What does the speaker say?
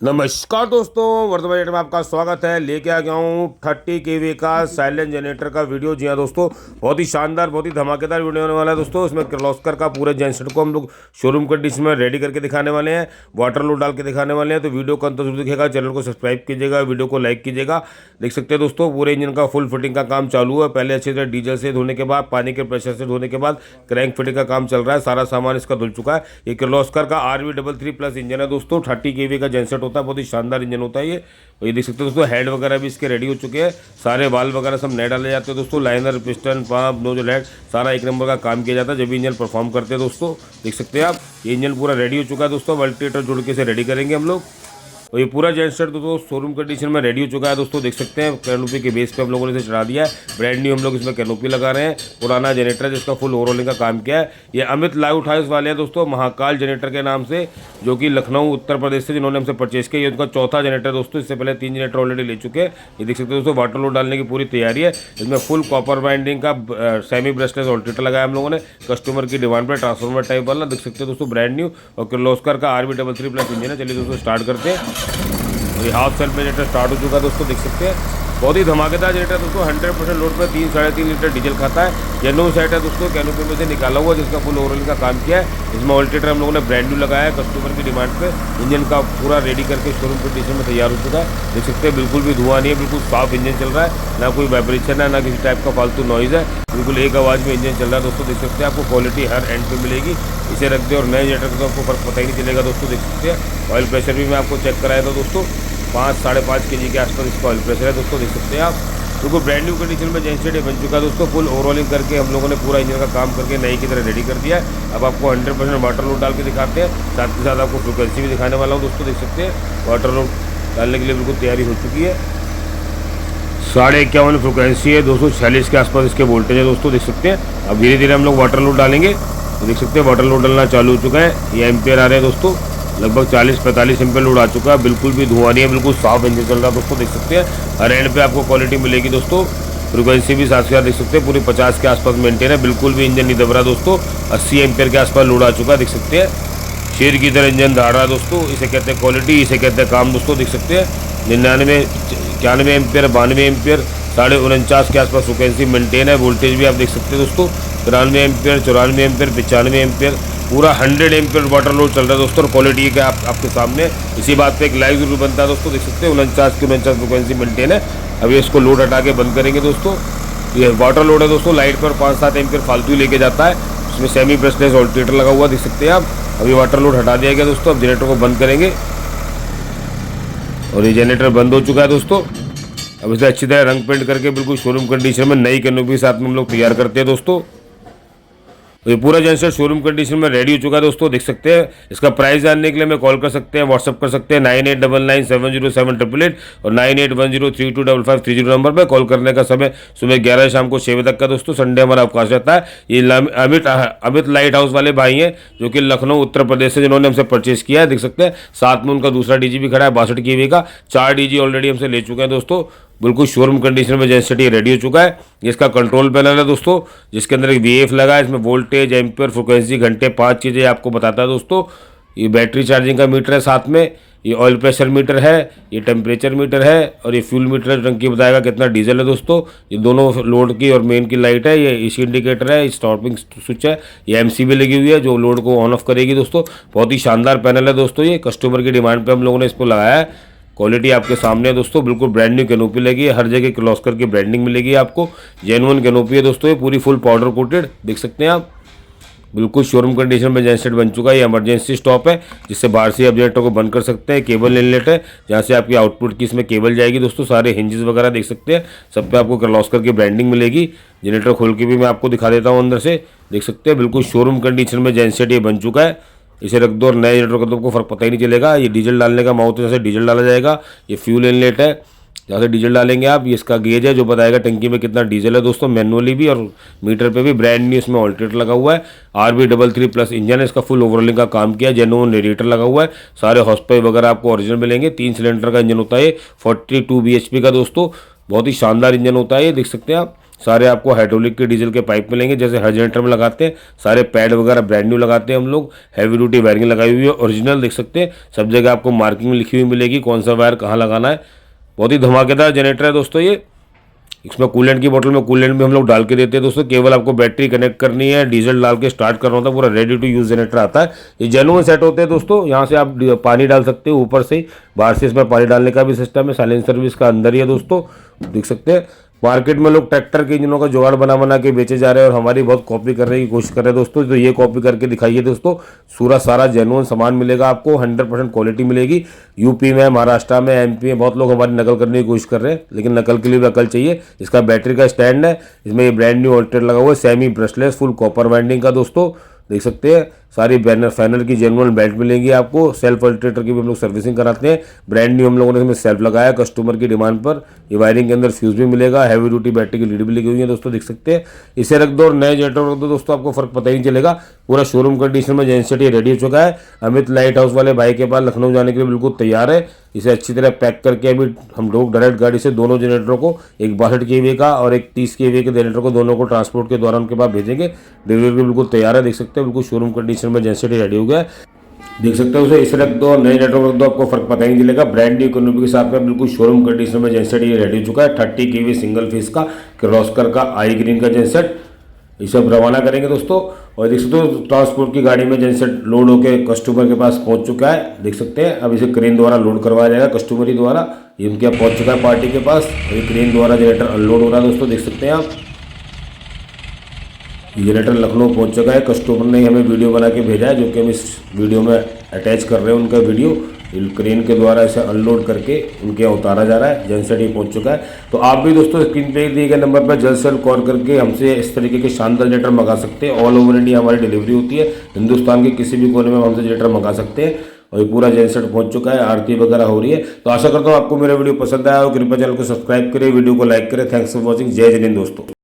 नमस्कार दोस्तों, वर्तमान डेट में आपका स्वागत है। लेके आ गया हूँ 30 केवी का साइलेंट जनरेटर का वीडियो। जी हाँ दोस्तों, बहुत ही शानदार, बहुत ही धमाकेदार वीडियो होने वाला है दोस्तों। इसमें किर्लोस्कर का पूरे जनसेट को हम लोग शोरूम कंडीशन में रेडी करके दिखाने वाले हैं, वाटर लोड डाल के दिखाने वाले हैं। तो वीडियो को अंत जरूर दिखेगा, चैनल को सब्सक्राइब कीजिएगा, वीडियो को लाइक कीजिएगा। देख सकते हैं दोस्तों, पूरे इंजन का फुल फिटिंग का काम चालू है। पहले अच्छी तरह डीजल से धोने के बाद, पानी के प्रेशर से धोने के बाद क्रैंक फिटिंग का काम चल रहा है। सारा सामान इसका धुल चुका है। ये किर्लोस्कर का RV33+ इंजन है दोस्तों। 30 केवी का जनसेट होता है, बहुत ही शानदार इंजन होता है ये देख सकते हो दोस्तों। हेड वगैरह भी इसके रेडी हो चुके हैं, सारे वाल्व वगैरह सब नए डाले जाते हैं दोस्तों। Liner, piston, pump, nozzle head सारा एक नंबर का काम किया जाता है जब इंजन परफॉर्म करते हैं दोस्तों। देख सकते हैं आप, ये इंजन पूरा रेडी हो चुका है दोस्तों। अल्टरनेटर जोड़ के इसे रेडी करेंगे हम लोग। और ये पूरा जनसेट दोस्तों शोरूम कंडीशन में रेडी हो चुका है दोस्तों। देख सकते हैं कैनोपी के बेस पे हम लोगों ने इसे चढ़ा दिया है। ब्रांड न्यू हम लोग इसमें कैनोपी लगा रहे हैं। पुराना जनरेटर है जिसका फुल ओवरऑलिंग का काम किया है। ये अमित लाइट हाउस वाले हैं दोस्तों, महाकाल जनरेटर के नाम से, जो कि लखनऊ उत्तर प्रदेश से जिन्होंने हमसे परचेस किया। ये उनका चौथा जनरेटर दोस्तों। इससे पहले 3 जनरेटर ऑलरेडी ले चुके हैं। ये देख सकते हैं दोस्तों, वाटर लोड डालने की पूरी तैयारी है। इसमें फुल कॉपर बाइंडिंग का सेमी ब्रशलेस ऑल्टरनेटर लगाया हम लोगों ने, कस्टमर की डिमांड पर ट्रांसफॉर्मर टाइप वाला। देख सकते हैं दोस्तों, ब्रांड न्यू और किर्लोस्कर का RV33+ इंजन है। चलिए दोस्तों स्टार्ट करते हैं। ये हाफ सेल्फ में जनरेटर स्टार्ट हो चुका है दोस्तों। देख सकते हैं बहुत ही धमाकेदार जनरेटर दोस्तों। 100% लोड पे 3-3.5 लीटर डीजल खाता है। जेन्युइन सेट है दोस्तों, कैनोपी में से निकाला हुआ जिसका फुल ओवरऑल का काम किया है। इसमें ऑल्टरनेटर हम लोगों ने ब्रांड न्यू लगाया है कस्टमर की डिमांड पे। इंजन का पूरा रेडी करके शोरूम कंडीशन में तैयार हो चुका है। देख सकते हैं बिल्कुल भी धुआं नहीं है, बिल्कुल साफ इंजन चल रहा है। ना कोई वाइब्रेशन है, ना किसी टाइप का फालतू नॉइज़ है। बिल्कुल एक आवाज़ में इंजन चल रहा है दोस्तों। देख सकते हैं आपको क्वालिटी हर एंड पे मिलेगी। इसे रख दे और नए जनरेटर का आपको फर्क पता ही नहीं चलेगा दोस्तों। देख सकते हैं ऑयल प्रेशर भी मैं आपको चेक कराया था दोस्तों। 5-5.5 kg के आसपास इसका ऑयल प्रेशर है दोस्तों। देख सकते हैं आप, बिल्कुल ब्रांड न्यू कंडीशन में जनसेट बन चुका है दोस्तों। फुल ओवरऑलिंग करके हम लोगों ने पूरा इंजन का काम करके नई की तरह रेडी कर दिया है। अब आपको 100% वाटर लोड डाल के दिखाते हैं, साथ के साथ आपको फ्रिक्वेंसी भी दिखाने वाला हूँ दोस्तों। देख सकते हैं वाटर लोड डालने के लिए बिल्कुल तैयारी हो चुकी है। 51.5 फ्रिक्वेंसी है, 246 के आसपास इसके वोल्टेज है दोस्तों। देख सकते हैं अब धीरे धीरे हम लोग वाटर लोड डालेंगे। तो देख सकते हैं वाटर लोड डालना चालू हो चुका है। ये एम्पेयर आ रहे हैं दोस्तों, लगभग 40-45 एम्पेयर लोड आ चुका है। बिल्कुल भी धुआं नहीं है, बिल्कुल साफ इंजन चल रहा है दोस्तों। देख सकते हैं हर एंड पे आपको क्वालिटी मिलेगी दोस्तों। फ्रिक्वेंसी भी साथ के साथ देख सकते हैं पूरी 50 के आसपास मेंटेन है। बिल्कुल भी इंजन नहीं दब रहा दोस्तों। 80 एम्पेयर के आसपास लोड आ चुका है। देख सकते हैं शेर की तरह इंजन दहाड़ रहा है दोस्तों। इसे कहते हैं क्वालिटी, इसे कहते हैं काम दोस्तों। देख सकते हैं 99, 91 एम्पेयर, 92 एम्पेयर, 49.5 के आसपास फ्रिक्वेंसी मेंटेन है। वोल्टेज भी आप देख सकते हैं दोस्तों, 93 एम्पेयर, 94 एम्पेयर, 95 एम्पेयर, पूरा 100 एम्पेयर वाटर लोड चल रहा है दोस्तों। और क्वालिटी का आपके सामने इसी बात पे एक लाइव जरूर बनता है दोस्तों। देख सकते हैं 49 की 49 फ्रिक्वेंसी मेंटेन है। अभी इसको लोड हटा के बंद करेंगे दोस्तों। ये वाटर लोड है दोस्तों, लाइट पर 5-7 एम्पेयर फालतू ही लेके जाता है। इसमें सेमी ब्रशलेस ऑल्टरनेटर लगा हुआ देख सकते हैं आप। अभी वाटर लोड हटा दिया गया दोस्तों। अब जनरेटर को बंद करेंगे और ये जनरेटर बंद हो चुका है दोस्तों। अब इसे अच्छी तरह रंग पेंट करके बिल्कुल शोरूम कंडीशन में नई कैनोपी के साथ में हम लोग तैयार करते हैं दोस्तों। ये पूरा जनरेटर शोरूम कंडीशन में रेडी हो चुका है दोस्तों। देख सकते हैं इसका प्राइस जानने के लिए हमें कॉल कर सकते हैं, व्हाट्सअप कर सकते हैं 9899707888 और 9810325530 नंबर पर। कॉल करने का समय सुबह 11 शाम को 6 बजे तक का दोस्तों। संडे हमारा अवकाश रहता है। ये अमित लाइट हाउस वाले भाई हैं जो कि लखनऊ उत्तर प्रदेश से, जिन्होंने हमसे परचेस किया है। देख सकते हैं साथ में उनका दूसरा डीजी भी खड़ा है 62 kV का। 4 डीजी ऑलरेडी हमसे ले चुके हैं दोस्तों। बिल्कुल शोरूम कंडीशन में जनसेट ये रेडी हो चुका है। इसका कंट्रोल पैनल है दोस्तों, जिसके अंदर एक VF लगा है। इसमें वोल्टेज, एम्पियर, फ्रिक्वेंसी, घंटे, 5 चीज़ें आपको बताता है दोस्तों। ये बैटरी चार्जिंग का मीटर है, साथ में ये ऑयल प्रेशर मीटर है, ये टेम्परेचर मीटर है और ये फ्यूल मीटर है। टंकी बताएगा कितना डीजल है दोस्तों। ये दोनों लोड की और मेन की लाइट है। ये AC इंडिकेटर है, स्टॉपिंग स्विच है, ये MCB लगी हुई है जो लोड को ऑन ऑफ करेगी दोस्तों। बहुत ही शानदार पैनल है दोस्तों। ये कस्टमर की डिमांड पर हम लोगों ने इसको लगाया है। क्वालिटी आपके सामने है दोस्तों। बिल्कुल ब्रांड न्यू कैनोपी लगी है, हर जगह किर्लोस्कर की ब्रांडिंग मिलेगी आपको। जेन्युइन कैनोपी है दोस्तों, ये पूरी फुल पाउडर कोटेड देख सकते हैं आप। बिल्कुल शोरूम कंडीशन में जनसेट बन चुका है। ये इमरजेंसी स्टॉप है, जिससे बाहर से आप जनरेटर को बंद कर सकते हैं। केबल इनलेट है, जहाँ से आपकी आउटपुट की इसमें केबल जाएगी दोस्तों। सारे हिंजेस वगैरह देख सकते हैं, सब पे आपको किर्लोस्कर की ब्रांडिंग मिलेगी। जनरेटर खोल के भी मैं आपको दिखा देता हूँ अंदर से। देख सकते हैं बिल्कुल शोरूम कंडीशन में जनसेट ये बन चुका है। इसे रख दो और नए जनरेटर का तो आपको फर्क पता ही नहीं चलेगा। ये डीजल डालने का माउथ है, जैसे डीजल डाला जाएगा। ये फ्यूल इनलेट है, जहाँ से डीजल डालेंगे आप। ये इसका गेज है जो बताएगा टंकी में कितना डीजल है दोस्तों, मैनुअली भी और मीटर पे भी। ब्रांड न्यू इसमें ऑल्टरनेटर लगा हुआ है। RV33+ इंजन है, इसका फुल ओवरऑलिंग का काम किया है। जेन्युइन रेडिएटर लगा हुआ है, सारे हॉर्स पावर वगैरह आपको ओरिजिनल मिलेंगे। 3 सिलेंडर का इंजन होता है, 42 bhp का दोस्तों। बहुत ही शानदार इंजन होता है ये, देख सकते हैं आप। सारे आपको हाइड्रोलिक के डीजल के पाइप मिलेंगे, जैसे हर जनरेटर में लगाते हैं। सारे पैड वगैरह ब्रांड न्यू लगाते हैं हम लोग। हैवी ड्यूटी वायरिंग लगाई हुई है, ओरिजिनल देख सकते हैं। सब जगह आपको मार्किंग लिखी हुई मिलेगी, कौन सा वायर कहाँ लगाना है। बहुत ही धमाकेदार जनरेटर है दोस्तों ये। इसमें कूलेंट की बोतल में कूलेंट भी हम लोग डाल के देते हैं दोस्तों। केवल आपको बैटरी कनेक्ट करनी है, डीजल डाल के स्टार्ट करना होता है, पूरा रेडी टू यूज़ जनरेटर आता है। ये जेन्युइन सेट होते हैं दोस्तों। यहाँ से आप पानी डाल सकते हो ऊपर से ही, बाहर से इसमें पानी डालने का भी सिस्टम है। साइलेंसर भी इसका अंदर ही है दोस्तों, देख सकते हैं। मार्केट में लोग ट्रैक्टर के इंजनों का जुगाड़ बना के बेचे जा रहे हैं और हमारी बहुत कॉपी करने की कोशिश कर रहे हैं दोस्तों। तो ये कॉपी करके दिखाइए दोस्तों, पूरा सारा जेन्युइन सामान मिलेगा आपको, 100% क्वालिटी मिलेगी। यूपी में, महाराष्ट्र में, एमपी में बहुत लोग हमारी नकल करने की कोशिश कर रहे हैं, लेकिन नकल के लिए भी अकल चाहिए। इसका बैटरी का स्टैंड है, इसमें ये ब्रांड न्यू ऑल्टर लगा हुआ है, semi brushless full copper winding का दोस्तों, देख सकते हैं। सारी बैनर फैनल की जेन्युइन बेल्ट मिलेंगी आपको। सेल्फ अल्टरेटर की भी हम लोग सर्विसिंग कराते हैं। ब्रांड न्यू हम लोगों ने इसमें सेल्फ लगाया कस्टमर की डिमांड पर। ये वायरिंग के अंदर फ्यूज भी मिलेगा, हैवी ड्यूटी बैटरी की लीड भी लगी हुई है दोस्तों, देख सकते हैं। इसे रख दो और नए जनरेटर रख दो दोस्तों, आपको फर्क पता ही नहीं चलेगा। पूरा शोरूम कंडीशन में जेनसेट ये रेडी हो चुका है। अमित लाइट हाउस वाले भाई के पास लखनऊ जाने के लिए बिल्कुल तैयार है। इसे अच्छी तरह पैक करके अभी हम लोग डायरेक्ट गाड़ी से दोनों जनरेटरों को, एक 62 kVA का और एक 30 kVA के जनरेटर को, दोनों को ट्रांसपोर्ट के दौरान उनके पास भेजेंगे। डिलीवरी बिल्कुल तैयार है, देख सकते हैं। बिल्कुल शोरूम कंडीशन में जेनसेट रेडी हो गया है, देख सकते हो। उसे इसे रख दो, नए नेटवर्क रख दो, आपको फर्क पता ही नहीं चलेगा। ब्रांड न्यू इकोनॉमी के साथ में बिल्कुल शोरूम कंडीशन में जेनसेट ये रेडी हो चुका है। 30 kVA सिंगल फेस का किर्लोस्कर का आई ग्रीन का जेनसेट, इसे अब रवाना करेंगे दोस्तों। और देख सकते हो ट्रांसपोर्ट की गाड़ी में जेनसेट लोड होकर कस्टमर के पास पहुंच चुका है, देख सकते हैं। अब इसे क्रेन द्वारा लोड करवाया जाएगा कस्टमर ही द्वारा। ये उनके यहाँ पहुंच चुका है पार्टी के पास। ये क्रेन द्वारा जनरेटर अनलोड हो रहा है दोस्तों, देख सकते हैं आप। जनरेटर लखनऊ पहुंच चुका है। कस्टमर ने हमें वीडियो बना के भेजा है, जो कि हम इस वीडियो में अटैच कर रहे हैं उनका वीडियो। क्रेन के द्वारा इसे अनलोड करके उनके यहाँ उतारा जा रहा है। जनसेट ही पहुंच चुका है। तो आप भी दोस्तों स्क्रीन पे दिए गए नंबर पर जल्द से जल्द कॉल करके हमसे इस तरीके के शानदार जनरेटर मंगा सकते हैं। ऑल ओवर इंडिया हमारी डिलीवरी होती है। हिंदुस्तान के किसी भी कोने में हमसे जनरेटर मंगा सकते हैं। और ये पूरा जनसेट पहुंच चुका है, आरती वगैरह हो रही है। तो आशा करता हूँ आपको मेरा वीडियो पसंद आया हो। कृपया चैनल को सब्सक्राइब करें, वीडियो को लाइक करें। Thanks for watching. जय जय हिंद दोस्तों।